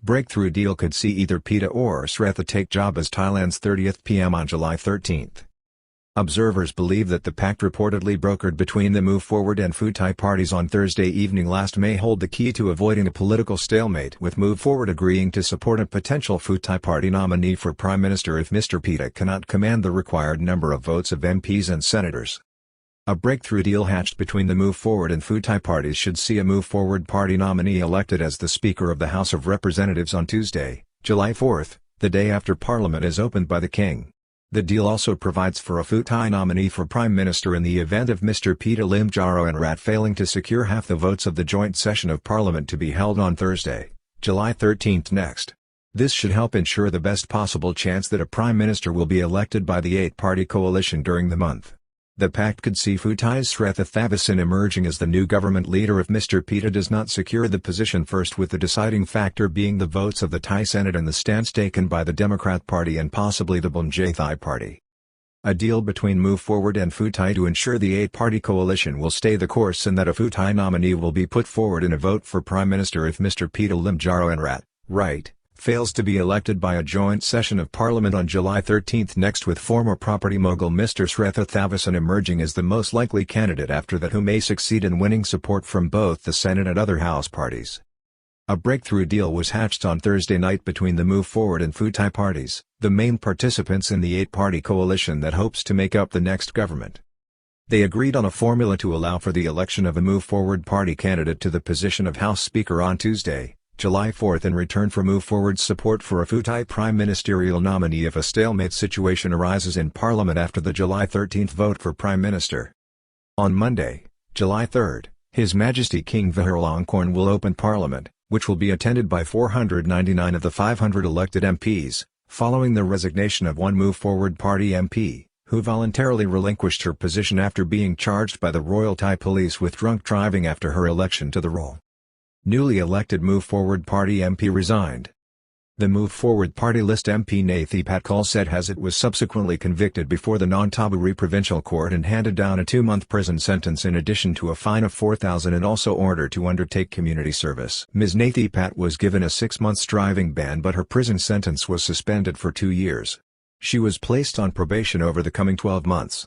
Breakthrough deal could see either Pita or Srettha take job as Thailand's 30th PM on July 13. Observers believe that the pact reportedly brokered between the Move Forward and Pheu Thai parties on Thursday evening last may hold the key to avoiding a political stalemate, with Move Forward agreeing to support a potential Pheu Thai Party nominee for Prime Minister if Mr Pita cannot command the required number of votes of MPs and Senators. A breakthrough deal hatched between the Move Forward and Pheu Thai parties should see a Move Forward party nominee elected as the Speaker of the House of Representatives on Tuesday, July 4, the day after Parliament is opened by the King. The deal also provides for a Pheu Thai nominee for Prime Minister in the event of Mr Pita Limjaroenrat and Rat failing to secure half the votes of the joint session of Parliament to be held on Thursday, July 13 next. This should help ensure the best possible chance that a Prime Minister will be elected by the eight-party coalition during the month. The pact could see Pheu Thai's Srettha Thavisin emerging as the new government leader if Mr Pita does not secure the position first, with the deciding factor being the votes of the Thai Senate and the stance taken by the Democrat Party and possibly the Pheu Thai Party. A deal between Move Forward and Pheu Thai to ensure the eight-party coalition will stay the course and that a Pheu Thai nominee will be put forward in a vote for Prime Minister if Mr Pita Limjaroenrat fails to be elected by a joint session of Parliament on July 13 next, with former property mogul Mr Srettha Thavisin emerging as the most likely candidate after that, who may succeed in winning support from both the Senate and other House parties. A breakthrough deal was hatched on Thursday night between the Move Forward and Pheu Thai parties, the main participants in the eight-party coalition that hopes to make up the next government. They agreed on a formula to allow for the election of a Move Forward party candidate to the position of House Speaker on Tuesday, July 4, in return for Move Forward's support for a Pheu Thai prime ministerial nominee if a stalemate situation arises in Parliament after the July 13 vote for Prime Minister. On Monday, July 3, His Majesty King Vajiralongkorn will open Parliament, which will be attended by 499 of the 500 elected MPs, following the resignation of one Move Forward Party MP, who voluntarily relinquished her position after being charged by the Royal Thai Police with drunk driving after her election to the role. Newly elected Move Forward Party MP resigned. The Move Forward Party list MP Nathy Patkul said as it was subsequently convicted before the Nonthaburi Provincial Court and handed down a 2-month prison sentence in addition to a fine of 4,000 and also ordered to undertake community service. Ms. Nathy Pat was given a 6-month driving ban, but her prison sentence was suspended for 2 years. She was placed on probation over the coming 12 months.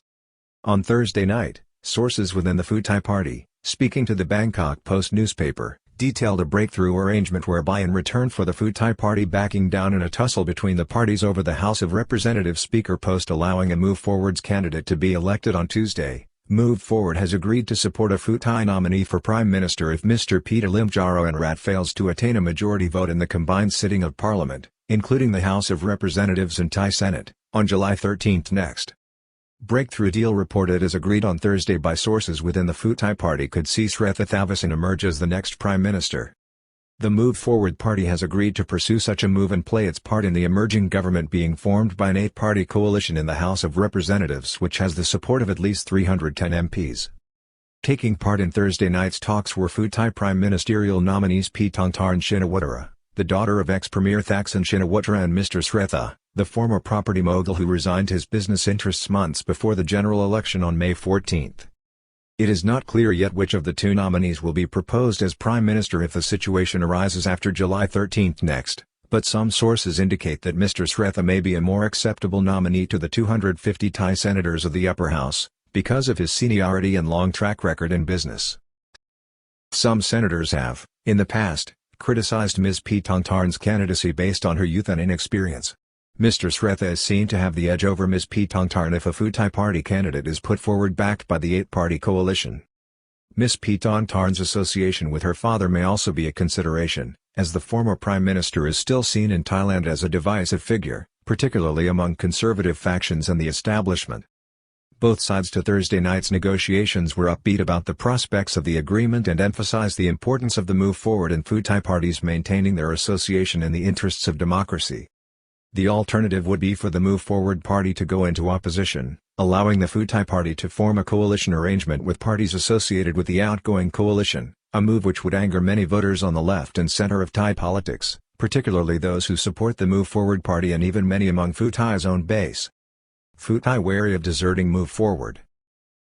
On Thursday night, sources within the Pheu Thai Party, speaking to the Bangkok Post newspaper, detailed a breakthrough arrangement whereby, in return for the Pheu Thai Party backing down in a tussle between the parties over the House of Representatives Speaker post allowing a Move Forward's candidate to be elected on Tuesday, Move Forward has agreed to support a Pheu Thai nominee for Prime Minister if Mr Pita Limjaroenrat fails to attain a majority vote in the combined sitting of Parliament, including the House of Representatives and Thai Senate, on July 13 next. Breakthrough deal reported as agreed on Thursday by sources within the Pheu Thai Party could see Srettha Thavisin emerge as the next Prime Minister. The Move Forward Party has agreed to pursue such a move and play its part in the emerging government being formed by an 8-party coalition in the House of Representatives, which has the support of at least 310 MPs. Taking part in Thursday night's talks were Pheu Thai Prime Ministerial nominees Paetongtarn Shinawatra, the daughter of ex-Premier Thaksin Shinawatra, and Mr Srettha, the former property mogul who resigned his business interests months before the general election on May 14. It is not clear yet which of the two nominees will be proposed as Prime Minister if the situation arises after July 13 next, but some sources indicate that Mr Srettha may be a more acceptable nominee to the 250 Thai senators of the upper house, because of his seniority and long track record in business. Some senators have, in the past, criticized Ms Paetongtarn's candidacy based on her youth and inexperience. Mr Srettha is seen to have the edge over Ms Paetongtarn if a Pheu Thai Party candidate is put forward backed by the 8-party coalition. Ms Paetongtarn's association with her father may also be a consideration, as the former Prime Minister is still seen in Thailand as a divisive figure, particularly among conservative factions and the establishment. Both sides to Thursday night's negotiations were upbeat about the prospects of the agreement and emphasized the importance of the Move Forward and Pheu Thai parties maintaining their association in the interests of democracy. The alternative would be for the Move Forward Party to go into opposition, allowing the Pheu Thai Party to form a coalition arrangement with parties associated with the outgoing coalition, a move which would anger many voters on the left and center of Thai politics, particularly those who support the Move Forward Party and even many among Pheu Thai's own base. Pheu Thai wary of deserting Move Forward.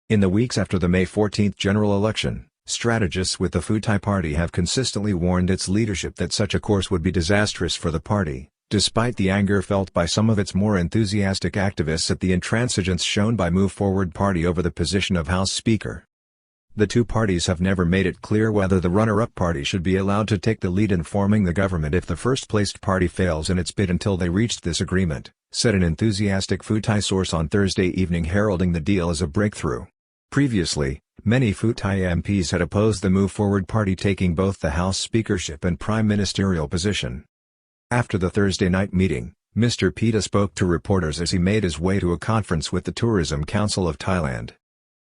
In the weeks after the May 14 general election, Strategists with the Pheu Thai Party have consistently warned its leadership that such a course would be disastrous for the party, despite the anger felt by some of its more enthusiastic activists at the intransigence shown by Move Forward Party over the position of House Speaker. The two parties have never made it clear whether the runner-up party should be allowed to take the lead in forming the government if the first-placed party fails in its bid until they reached this agreement, said an enthusiastic Pheu Thai source on Thursday evening, heralding the deal as a breakthrough. Previously, many Pheu Thai MPs had opposed the Move Forward Party taking both the House speakership and prime ministerial position. After the Thursday night meeting, Mr Pita spoke to reporters as he made his way to a conference with the Tourism Council of Thailand.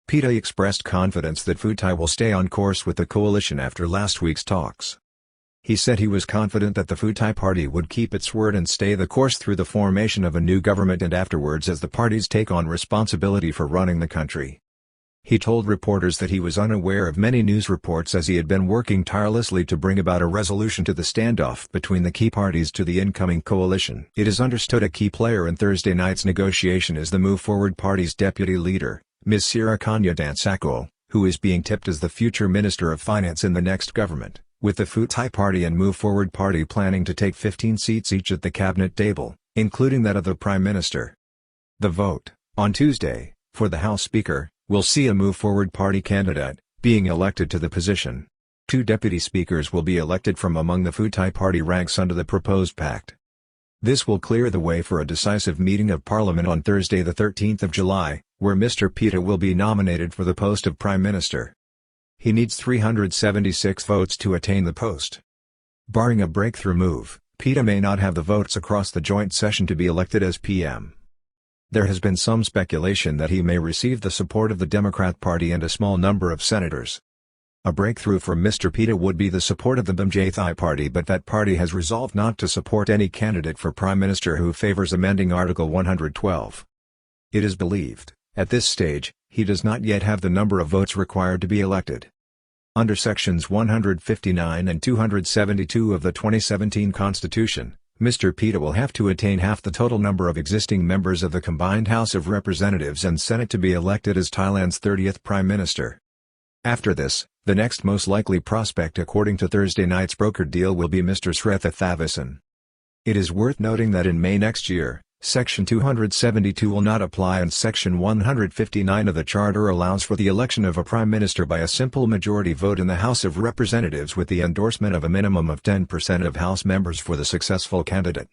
Pita expressed confidence that Pheu Thai will stay on course with the coalition after last week's talks. He said he was confident that the Pheu Thai Party would keep its word and stay the course through the formation of a new government and afterwards as the parties take on responsibility for running the country. He told reporters that he was unaware of many news reports as he had been working tirelessly to bring about a resolution to the standoff between the key parties to the incoming coalition. It is understood a key player in Thursday night's negotiation is the Move Forward Party's deputy leader, Ms. Srettha Dansakul, who is being tipped as the future Minister of Finance in the next government, with the Pheu Thai Party and Move Forward Party planning to take 15 seats each at the cabinet table, including that of the Prime Minister. The vote, on Tuesday, for the House Speaker, will see a Move Forward Party candidate being elected to the position. Two deputy speakers will be elected from among the Pheu Thai Party ranks under the proposed pact. This will clear the way for a decisive meeting of Parliament on Thursday the 13th of July, where Mr Pita will be nominated for the post of Prime Minister. He needs 376 votes to attain the post. Barring a breakthrough move, Pita may not have the votes across the joint session to be elected as PM. There has been some speculation that he may receive the support of the Democrat Party and a small number of senators. A breakthrough for Mr Pita would be the support of the Pheu Thai Party, but that party has resolved not to support any candidate for Prime Minister who favors amending Article 112. It is believed, at this stage, he does not yet have the number of votes required to be elected. Under Sections 159 and 272 of the 2017 Constitution, Mr Pita will have to attain half the total number of existing members of the combined House of Representatives and Senate to be elected as Thailand's 30th Prime Minister. After this, the next most likely prospect according to Thursday night's brokered deal will be Mr Srettha. It is worth noting that in May next year, Section 272 will not apply and Section 159 of the Charter allows for the election of a Prime Minister by a simple majority vote in the House of Representatives with the endorsement of a minimum of 10% of House members for the successful candidate.